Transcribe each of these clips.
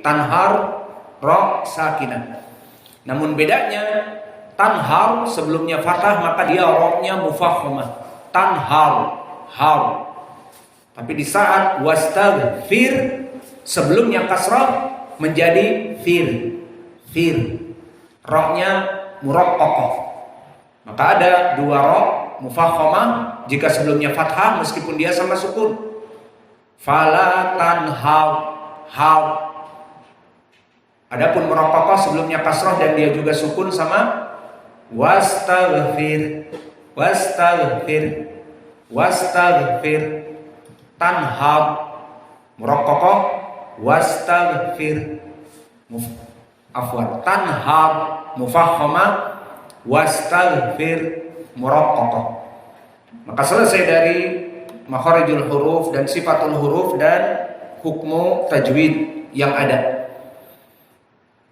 tanhar, ra sakinah. Namun bedanya tanhar sebelumnya fathah maka dia ra-nya mufakhamah. Tanhar, har. Tapi di saat wastaghfir sebelumnya kasrah menjadi fir. Ra-nya muraqqaqah. Maka ada dua ra mufakhamah jika sebelumnya fathah meskipun dia sama sukun. Fala tanhar, har. Adapun muraqqaqah sebelumnya kasrah dan dia juga sukun sama wastaghfir. Tanhar muraqqaqah wastaghfir. Tanhar mufakhamah wastaghfir muraqqaqah. Maka selesai dari makharijul huruf dan sifatul huruf dan hukmu tajwid yang ada.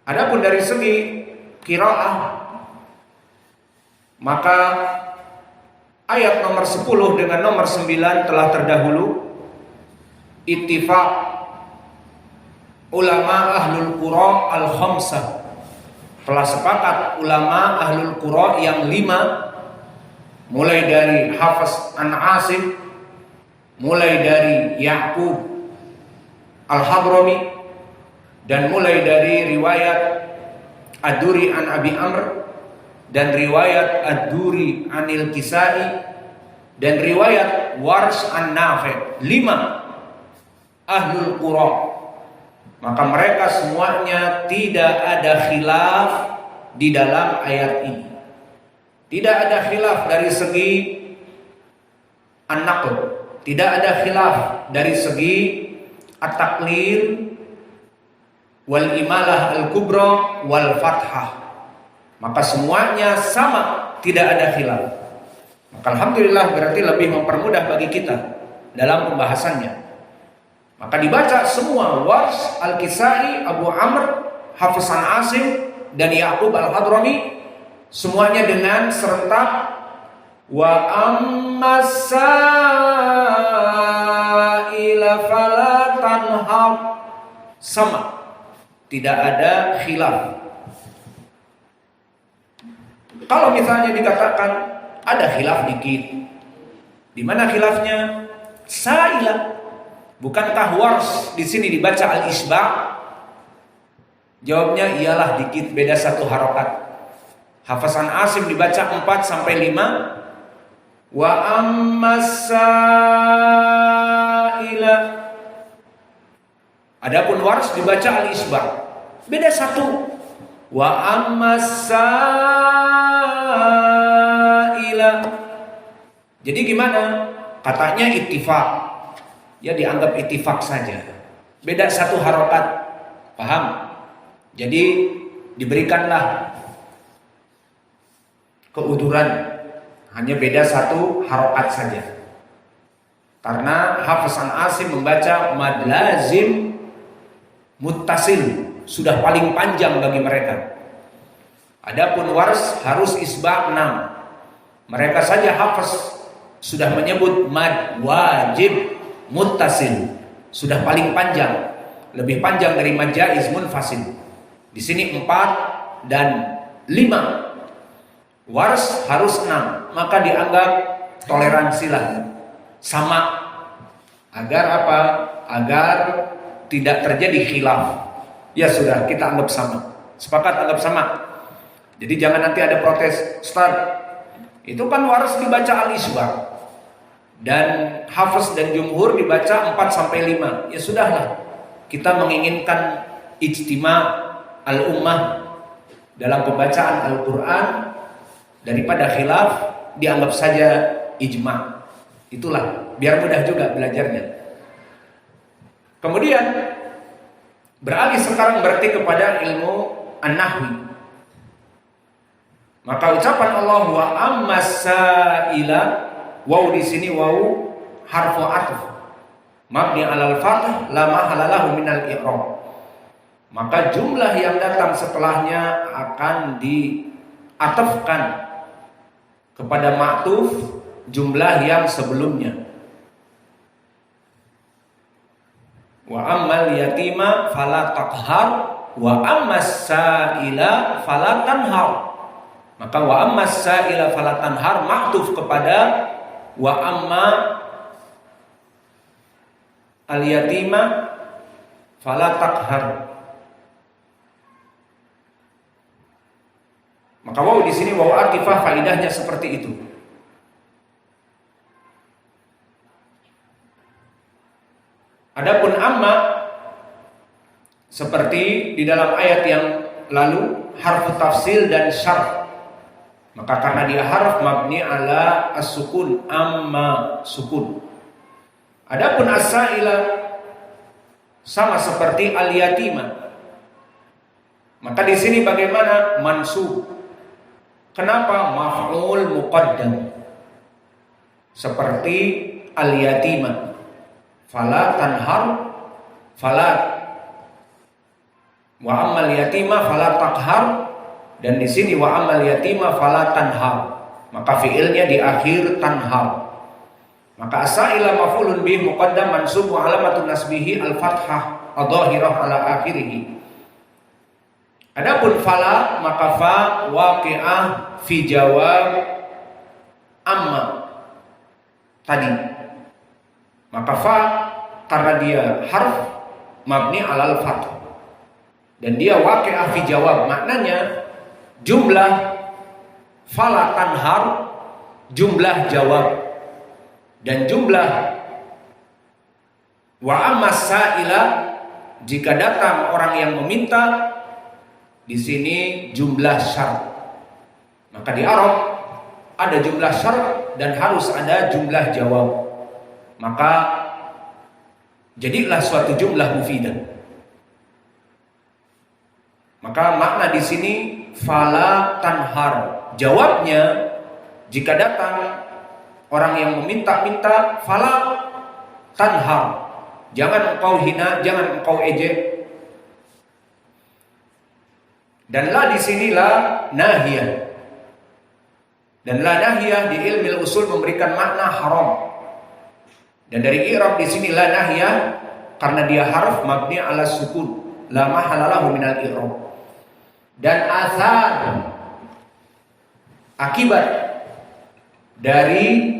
Adapun dari segi qiraah, maka ayat nomor 10 dengan nomor 9 telah terdahulu. Ittifaq ulama ahlul qura al-khamsah, telah sepakat ulama ahlul qura yang 5, mulai dari Hafiz an Asim, mulai dari Ya'qub al-Hadrami, dan mulai dari riwayat Ad-Duri an Abi Amr, dan riwayat Ad-Duri anil Kisai, dan riwayat Wars an Nafi', 5 ahlul qura. Maka mereka semuanya tidak ada khilaf di dalam ayat ini. Tidak ada khilaf dari segi an-naql, tidak ada khilaf dari segi at-taqlil wal imalah al-kubra wal fathah. Maka semuanya sama, tidak ada khilaf. Maka alhamdulillah berarti lebih mempermudah bagi kita dalam pembahasannya. Maka dibaca semua Wars, Al-Kisai, Abu Amr, Hafiz an Asim, dan Ya'qub al-Hadrami, semuanya dengan serentak wa ammas sa'ila fala tanhar, sama, tidak ada khilaf. Kalau misalnya dikatakan ada khilaf dikit, di mana khilafnya? Sa'ila, bukankah Wars di sini dibaca al-isba'? Jawabnya iyalah dikit, beda 1 harokat. Hafiz an Asim dibaca 4 sampai 5. Wa ammas sa'ila. Adapun Wars dibaca al-isba', beda 1. Wa ammas sa'ila. Jadi gimana? Katanya ittifaq. Ya dianggap ittifaq saja. Beda 1 harokat. Paham? Jadi diberikanlah keuduran, hanya beda 1 harokat saja. Karena Hafiz an Asim membaca mad lazim muttasil, sudah paling panjang bagi mereka. Adapun Wars harus isba' 6. Mereka saja Hafiz sudah menyebut mad wajib muttasil, sudah paling panjang, lebih panjang dari mad jaiz munfasil. Di sini 4 dan 5. Wars harus 6, maka dianggap toleransilah, sama. Agar apa? Agar tidak terjadi khilaf. Ya sudah, kita anggap sama. Sepakat anggap sama. Jadi jangan nanti ada protes, Ustaz, itu kan Wars dibaca al-isba' dan Hafiz dan Jumhur dibaca 4 sampai 5. Ya sudahlah, kita menginginkan ijtima' al-ummah dalam pembacaan Al-Quran, daripada khilaf dianggap saja ijma'. Itulah, biar mudah juga belajarnya. Kemudian beralih sekarang berarti kepada ilmu an-nahwi. Maka ucapan Allah wa ammas sa'ila, waw di sini waw harfu atf mabni alal fath la mahala lahu minal i'rab. Maka jumlah yang datang setelahnya akan diatafkan kepada ma'tuf jumlah yang sebelumnya. Wa ammal yatima fala taqhar wa ammas sa'ila fala tanhar. Maka wa ammas sa'ila fala tanhar ma'tuf kepada wa amma al yatima fala taqhar. Maka waw di sini waw atifah, faidahnya seperti itu. Adapun amma seperti di dalam ayat yang lalu harfu tafsil dan syarh. Maka karena dia harf mabni ala as-sukun, amma sukun. Adapun as-sa'ila sama seperti al-yatima. Maka di sini bagaimana mansub? Kenapa maf'ul muqaddam? Seperti al-yatima. Fala tanhar, fala wa ammal yatima fala taqhar, dan di sini wa ammal yatima fala tanhar. Maka fiilnya di akhir tanhar. Maka as-sa'ila maf'ulun bih muqaddam mansub wa alamatun nasbihi al-fathah adh-dhahirah ala akhirih. Adapun fala maka fa waqi'ah fi jawab amma tadi. Maka fa karena dia harf mabni alal fath dan dia waqi'ah fi jawab, maknanya jumlah fala tanhar jumlah jawab, dan jumlah wa ammas sa'ila jika datang orang yang meminta, di sini jumlah syarat. Maka di Arab ada jumlah syarat dan harus ada jumlah jawab. Maka jadilah suatu jumlah mufidah. Maka makna di sini fala tanhar. Jawabnya jika datang orang yang meminta-minta, fala tanhar. Jangan engkau hina, jangan engkau ejek. Dan la di sini la nahiyah. Dan la nahiyah di ilmu usul memberikan makna haram. Dan dari i'rab di sini la nahiyah karena dia harf mabni ala sukun, la mahala lahu minal i'rab. Dan asar akibat dari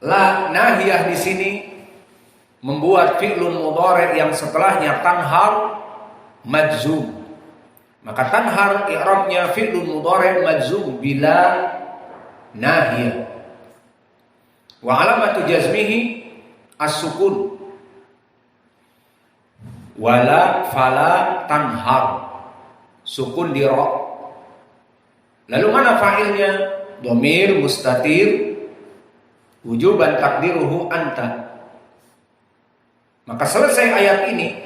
la nahiyah di sini membuat fi'lun mudhari' yang setelahnya tanhar majzum. Maka tanhar i'rabnya fi'lun mudhari' majzum bila nahiyah. Wa alamatu jazmihi as-sukun. Wala fala tanhar. Sukun di ra. Lalu mana fa'ilnya? Dhamir mustatir wujuban takdiruhu anta. Maka selesai ayat ini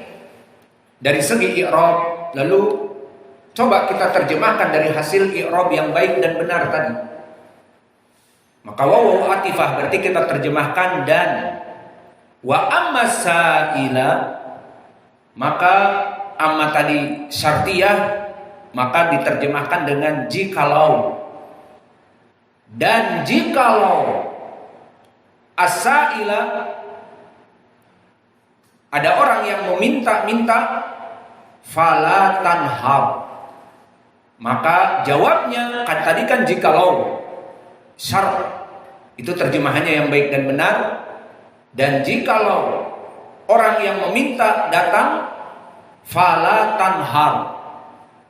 dari segi i'rab, lalu coba kita terjemahkan dari hasil i'rab yang baik dan benar tadi. Maka waw atifah berarti kita terjemahkan dan wa amma sa'ila, maka amma tadi syartiyah maka diterjemahkan dengan jikalau. Dan jikalau as-sa'ila ada orang yang meminta-minta, fala tanhar. Maka jawabnya kan tadi kan jikalau syarat, itu terjemahannya yang baik dan benar. Dan jikalau orang yang meminta datang, fala tanhar.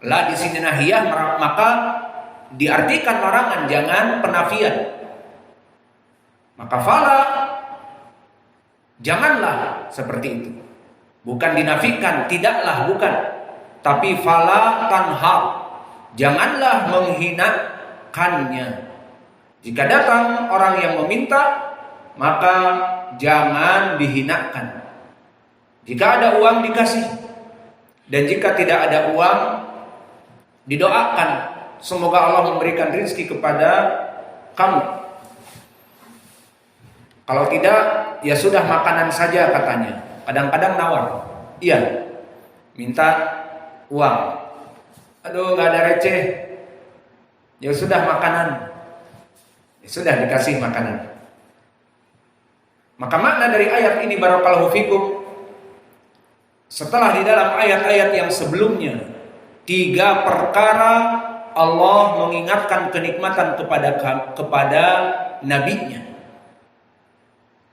La di sini nahiyah, maka diartikan larangan, jangan penafian. Maka fala janganlah seperti itu. Bukan dinafikan, tidaklah, bukan. Tapi fala tanhar, janganlah menghinakannya. Jika datang orang yang meminta, maka jangan dihinakan. Jika ada uang dikasih, dan jika tidak ada uang didoakan, semoga Allah memberikan rezeki kepada kamu. Kalau tidak, ya sudah makanan saja katanya. Kadang-kadang nawar, iya, minta uang. Aduh, gak ada receh. Ya sudah makanan, ya sudah dikasih makanan. Maka makna dari ayat ini barakallahu fikum, setelah di dalam ayat-ayat yang sebelumnya 3 perkara Allah mengingatkan kenikmatan kepada nabinya,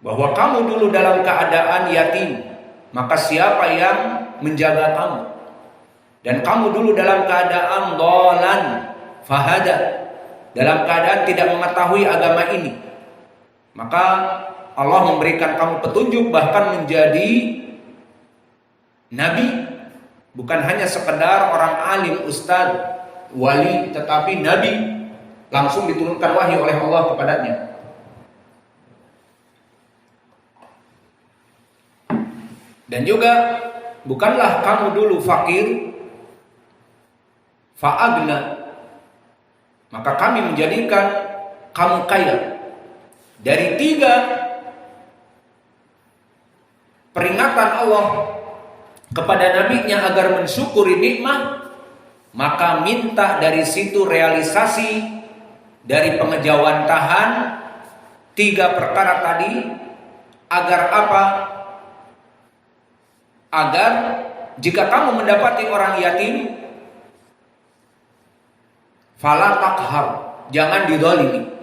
bahwa kamu dulu dalam keadaan yatim, maka siapa yang menjaga kamu? Dan kamu dulu dalam keadaan dhalan fahada, dalam keadaan tidak mengetahui agama ini, maka Allah memberikan kamu petunjuk, bahkan menjadi nabi, bukan hanya sekedar orang alim, ustaz, wali, tetapi nabi, langsung diturunkan wahyu oleh Allah kepadanya. Dan juga bukanlah kamu dulu fakir, fa'agna, maka kami menjadikan kamu kaya. Dari 3 peringatan Allah kepada nabinya agar mensyukuri nikmat, maka minta dari situ realisasi dari pengejawantahan 3 perkara tadi. Agar apa? Agar jika kamu mendapati orang yatim, fala taqhar, jangan didolimi.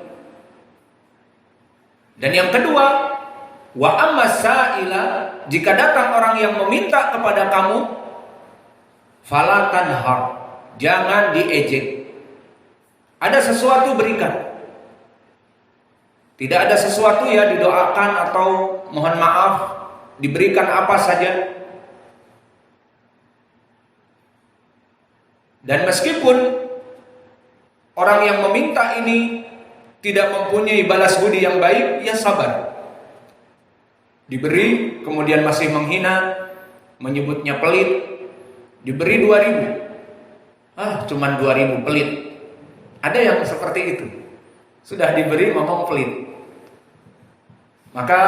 Dan yang kedua, wa amma sa'ila, jika datang orang yang meminta kepada kamu, fala tanhar, jangan diejek. Ada sesuatu berikan. Tidak ada sesuatu ya didoakan atau mohon maaf, diberikan apa saja. Dan meskipun orang yang meminta ini tidak mempunyai balas budi yang baik, ya sabar. Diberi, kemudian masih menghina, menyebutnya pelit. Diberi 2.000, cuman 2.000 pelit. Ada yang seperti itu. Sudah diberi ngomong pelit. Maka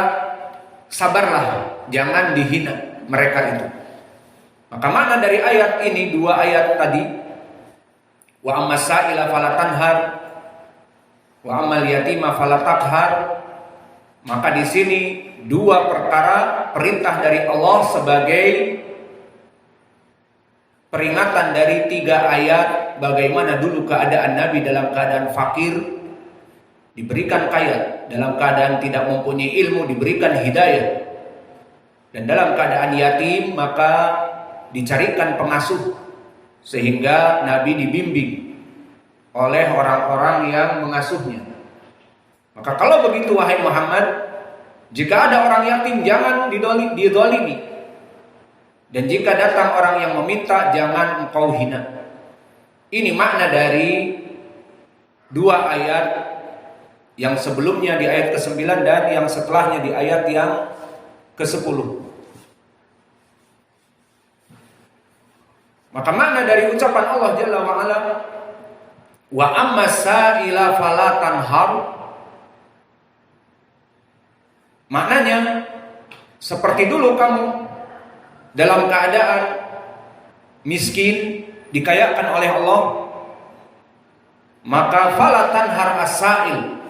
sabarlah, jangan dihina mereka itu. Maka makna dari ayat ini, 2 ayat tadi, wa amma sa'ila fala tanhar, wa ammal yatima fala taqhar. Maka di sini 2 perkara perintah dari Allah sebagai peringatan dari 3 ayat bagaimana dulu keadaan Nabi dalam keadaan fakir, diberikan kaya, dalam keadaan tidak mempunyai ilmu diberikan hidayah, dan dalam keadaan yatim maka dicarikan pengasuh sehingga Nabi dibimbing oleh orang-orang yang mengasuhnya. Maka kalau begitu wahai Muhammad, jika ada orang yatim jangan didolimi, dan jika datang orang yang meminta jangan engkau hina. Ini makna dari 2 ayat yang sebelumnya di ayat ke-9 dan yang setelahnya di ayat yang ke-10. Maka makna dari ucapan Allah Jalla wa Ala, wa amma sa'ila fala tanhar, maknanya seperti dulu kamu dalam keadaan miskin dikayakan oleh Allah, maka fala tanhar as-sa'il,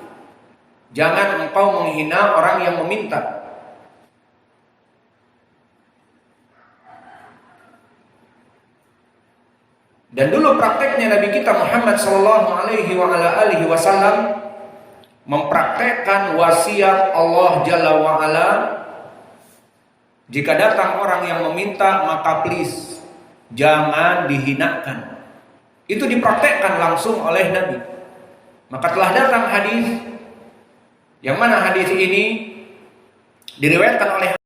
jangan engkau menghina orang yang meminta. Dan dulu prakteknya Nabi kita Muhammad sallallahu alaihi wasallam mempraktekkan wasiat Allah Jalla wa Ala, jika datang orang yang meminta maka please jangan dihinakan. Itu dipraktekkan langsung oleh Nabi. Maka telah datang hadis, yang mana hadis ini diriwayatkan oleh